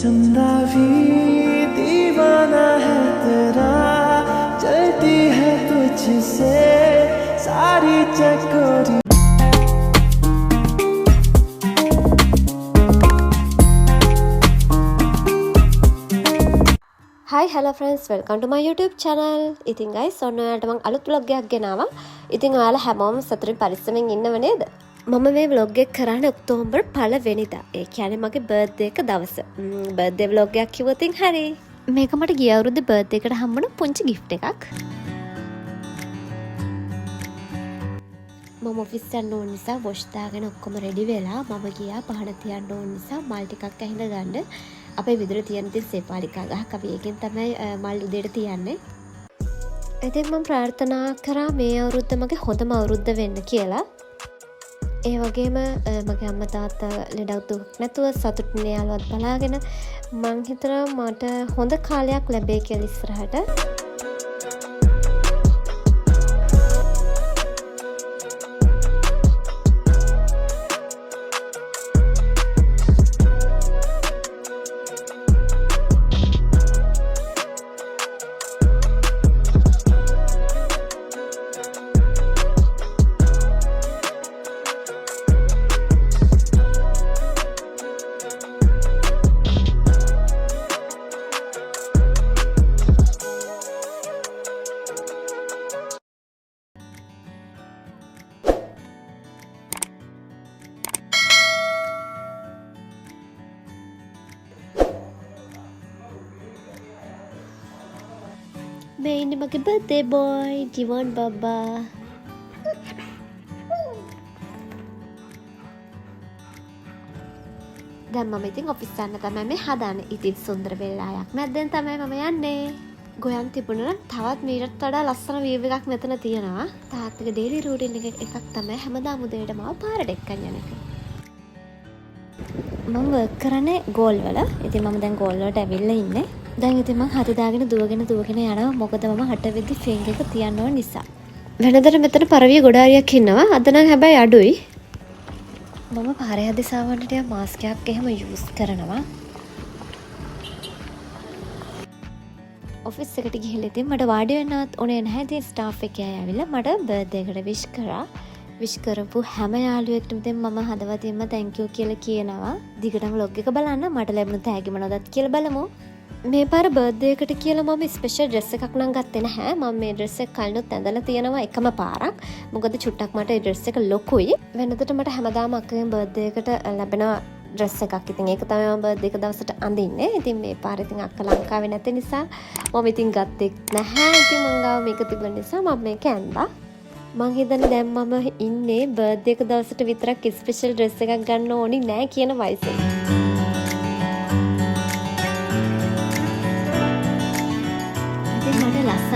चंदा भी दीवाना है तेरा चलती है तुझसे सारी चकोरी Hi hello friends, welcome to my YouTube channel. ඉතින් guys ඔන්න ඔයාලට මම අලුත් vlog එකක් ගෙනාවා. ඉතින් ඔයාලා හැමෝම සතුටින් පරිස්සමෙන් ඉන්නව නේද? මම මේ vlog එක කරන්නේ ඔක්තෝබර් 1 වෙනිදා. ඒ කියන්නේ මගේ birthday එක දවස. birthday vlog එකක් කිව්වොත් හරි. මේක මට ගිය අවුරුද්දේ birthday එකට හම්බුණ පුංචි gift එකක්. මම ඔෆිස් යන්න ඕන නිසා wash දාගෙන ඔක්කොම ready වෙලා මම ගියා පහන තියන්න ඕන නිසා මල් ටිකක් ඇහිඳ ගන්න. අපේ විදුර තියන තින් සේපාලිකා ගහක් අපි ඒකෙන් තමයි මල් උදේට තියන්නේ. ඉතින් මම ප්‍රාර්ථනා කරා මේ අවුරුද්ද මගේ හොඳම අවුරුද්ද වෙන්න කියලා. ඒ වගේම මගේ අම්මා තාත්තා ලෙඩක් දුක් නැතුව සතුටින් යාළුවත් බලාගෙන මං හිතනවා මට හොඳ කාලයක් ලැබෙයි කියලා ඉස්සරහට. මේ ඉන්නේ මගේ birthday boy, Jiwon Baba. දැන් මම ඉතින් ඔෆිස් යන්න තමයි මේ හදාන්නේ. ඉතින් සුන්දර වෙලාවක් මැද්දෙන් තමයි මම යන්නේ. ගොයන් තිබුණා නම් තවත් මීටත් වඩා ලස්සන view එකක් මෙතන තියෙනවා. තාත්තගේ daily routine එකක් තමයි හැමදාම උදේට මාව පාරට එක්කන් යන එක. මම work කරන්නේ goal වල. ඉතින් මම දැන් goal වලට ඇවිල්ලා ඉන්නේ. දැන් ඉතින් මම හරි දාගෙන දුවගෙන යනවා මොකද මම හටවෙද්දි ෆින්ග් එක තියන්න ඕන නිසා. වෙනදට මෙතන පරවිය ගොඩාරියක් ඉන්නවා. අද නම් හැබැයි අඩුයි. මම පාරේ හදිසාවන්ට ටික මාස්ක් එකක් එහෙම යූස් කරනවා. ඔෆිස් එකට ගිහලා ඉතින් මට වාඩි වෙන්නත් ඕනේ නැහැ. ඉතින් ස්ටාෆ් එකේ අය ඇවිල්ලා මට බර්ත්ඩේ එකට විශ් කරා. විශ් කරපු හැම යාළුවෙක්ටම ඉතින් මම හදවතින්ම thank you කියලා කියනවා. දිගටම vlog එක බලන්න. මට ලැබුණු තෑගි මොනවදත් කියලා බලමු. මේ පාර බර්ත්ඩේ එකට කියලා මම ස්පෙෂල් ඩ්‍රෙස් එකක් නම් ගත්තේ නැහැ. මම මේ ඩ්‍රෙස් එක කලිනුත් ඇඳලා තියෙනවා එකම පාරක්. මොකද චුට්ටක් මට මේ ඩ්‍රෙස් එක ලොකුයි. වෙනදට මට හැමදාම අක්කගෙන් බර්ත්ඩේ එකට ලැබෙන ඩ්‍රෙස් එකක්. ඉතින් ඒක තමයි මම බර්ත්ඩේ එක දවසට අඳින්නේ. ඉතින් මේ පාර ඉතින් අක්ක ලංකාවේ නැති නිසා මම ඉතින් ගත්තේ නැහැ. ඉතින් මං ගාව මේක තිබුණ නිසා මම මේක ඇඳලා. මං හිතන්නේ දැන් මම ඉන්නේ බර්ත්ඩේ එක දවසට විතරක් ස්පෙෂල් ඩ්‍රෙස් එකක් ගන්න ඕනි නෑ කියන වයසේ.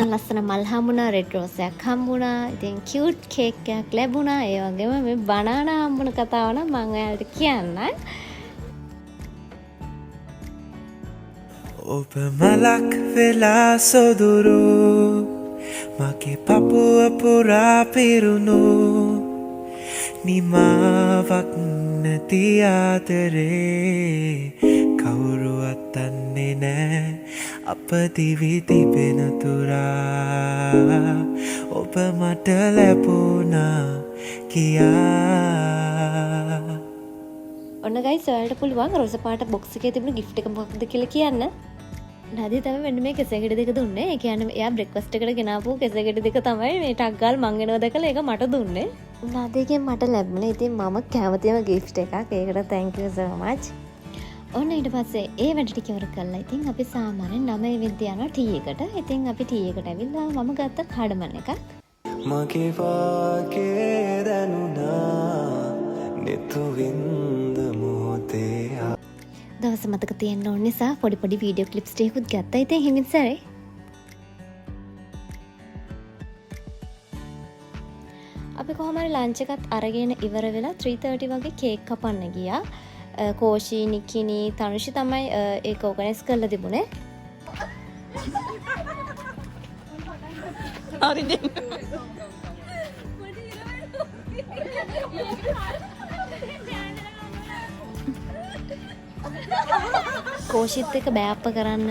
ලස්සන මල් හම්බුණා, රෙඩ් රෝස් එකක් හම්බුණා, ඉතින් කියුට් කේක් එකක් ලැබුණා. ඒ වගේම මේ බනානා හම්බුණ කතාව නම් මම ඔයාලට කියන්නම්. ඔබ මලක් වෙලා සොදුරු මගේ පපුව පුරා පිරුණු නිමාවක් නැති ආදරේ කවුරුවත් දන්නේ නෑ අප දිවි තිබෙන තුරා ඔබ මට ලැබුණා කියා. ඔන්න ගයිස් ඔයාලට පුළුවන් රෝස පාට බොක්ස් එකේ තිබුණු gift එක මොකක්ද කියලා කියන්න. නදී තමයි මෙන්න මේ කෙසෙකඩ දෙක දුන්නේ. ඒ කියන්නේ එයා බ්‍රෙක්ෆාස්ට් එකට ගෙනාවු කෙසෙකඩ දෙක තමයි මේ ටක් ගාල් මං එනවා දැකලා ඒක මට දුන්නේ. නදීගෙන් මට ලැබුණේ ඉතින් මම කැමතිම gift එකක්. ඒකට thank you so much. ඔන්න ඊට පස්සේ ඒ වැඩ ටික ඉවර කළා. ඉතින් අපි සාමාන්‍යයෙන් 9 වෙනිදා යනවා ටී එකට. ඉතින් අපි ටී එකට ඇවිල්ලා මම ගත්ත කඩමන් එකක්. මගේ වාගේ දැනුණා නෙතු වින්ද මොහොතේ දවස මතක තියෙන්න ඕන නිසා පොඩි පොඩි වීඩියෝ ක්ලිප්ස් ටිකකුත් ගත්තා. ඉතින් හිමින් සැරේ අපි කොහොම හරි ලන්ච් එකත් අරගෙන ඉවර වෙලා 3:30 වගේ කේක් කපන්න ගියා. කෝෂි, නිකිනි, තනුෂි තමයි ඒක ඕගනයිස් කරලා තිබුණේ. හරි දෙන්න. කෝෂිත් එක බෑප්ප කරන්න.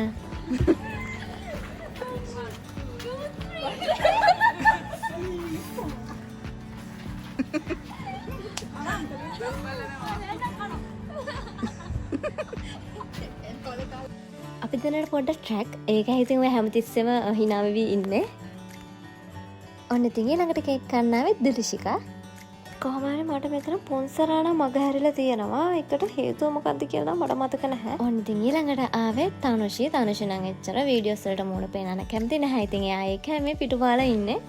අපි දැනට පොඩ්ඩක් ට්‍රැක් ඒක හිතින් ඔය හැමතිස්සෙම hina වෙවි ඉන්නේ. ඔන්න ඉතින් ඊළඟට කේක් කන්න ආවෙත් දිලිෂිකා. කොහොම හරි මට මෙතන පොන්සරාණ මග හැරිලා තියෙනවා. ඒකට හේතුව මොකක්ද කියලා මට මතක නැහැ. ඔන්න ඉතින් ඊළඟට ආවේ තනුෂි. තනුෂි නම් එච්චර වීඩියෝස් වලට මූණ පේනන කැමති නැහැ. ඉතින් එයා ඒක මේ පිටුපාලා ඉන්නේ.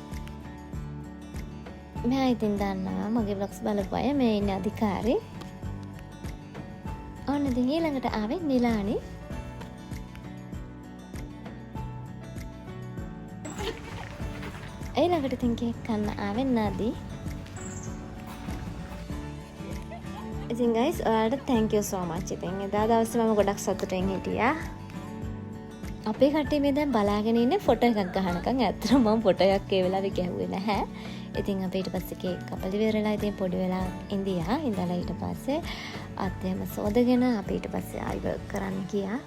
මෙයා ඉතින් දන්නවා මගේ vlogs බලපු අය මේ ඉන්නේ අධිකාරී. ඔන්න ඉතින් ඊළඟට ආවේ නිලානි. ඊළඟට ඉතින් කේක් කන්න ආවේ නදී. ඉතින් guys ඔයාලට thank you so much. ඉතින් එදා දවසේ මම ගොඩක් සතුටින් හිටියා. අපේ කට්ටිය මේ දැන් බලාගෙන ඉන්නේ ෆොටෝ එකක් ගහනකම්. ඇත්තටම මම ෆොටෝ එකක් ඒ වෙලාවේ ගැහුවේ නැහැ. ඉතින් අපි ඊට පස්සේ කේක් කපලි වෙරලා ඉතින් පොඩි වෙලා ඉඳියා. ඉඳලා ඊට පස්සේ අත්යම සෝදගෙන අපි ඊට පස්සේ ආයි වර්ක් කරන්න ගියා.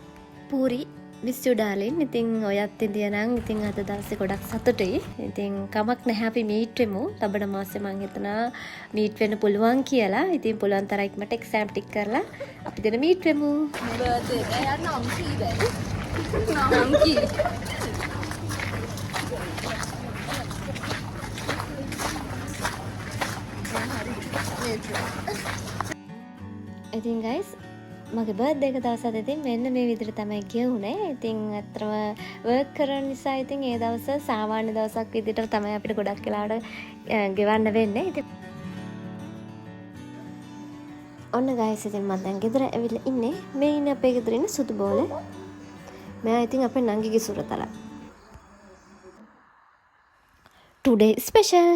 පූරි miss you darling. ඉතින් ඔයත් ඉඳියා නම් ඉතින් අද දවසේ ගොඩක් සතුටුයි. ඉතින් කමක් නැහැ අපි මීට් වෙමු. ලබන මාසේ මම හිතනවා මීට් වෙන්න පුළුවන් කියලා. ඉතින් පුළුවන් තරම් ඉක්මනට එක්සෑම් ටික කරලා අපි දෙන මීට් වෙමු. බර්ත්ඩේ එක යන්න නම් කීයද? නම් කී. ඉතින් guys මගේ බර්ත්ඩේ එක දවසත් ඉතින් මෙන්න මේ විදිහට තමයි ගියුනේ. ඉතින් අත්‍තරම වර්ක් කරන නිසා ඉතින් ඒ දවස සාමාන්‍ය දවසක් විදිහට තමයි අපිට ගොඩක් වෙලාවට ගෙවන්න වෙන්නේ. ඉතින් ඔන්න guys ඉතින් මම දැන් ගෙදර ඇවිල්ලා ඉන්නේ. මේ ඉන්නේ අපේ ගෙදර ඉන්න සුදු බෝලේ. මෙයා ඉතින් අපේ නංගිගේ සුරතල. Today special.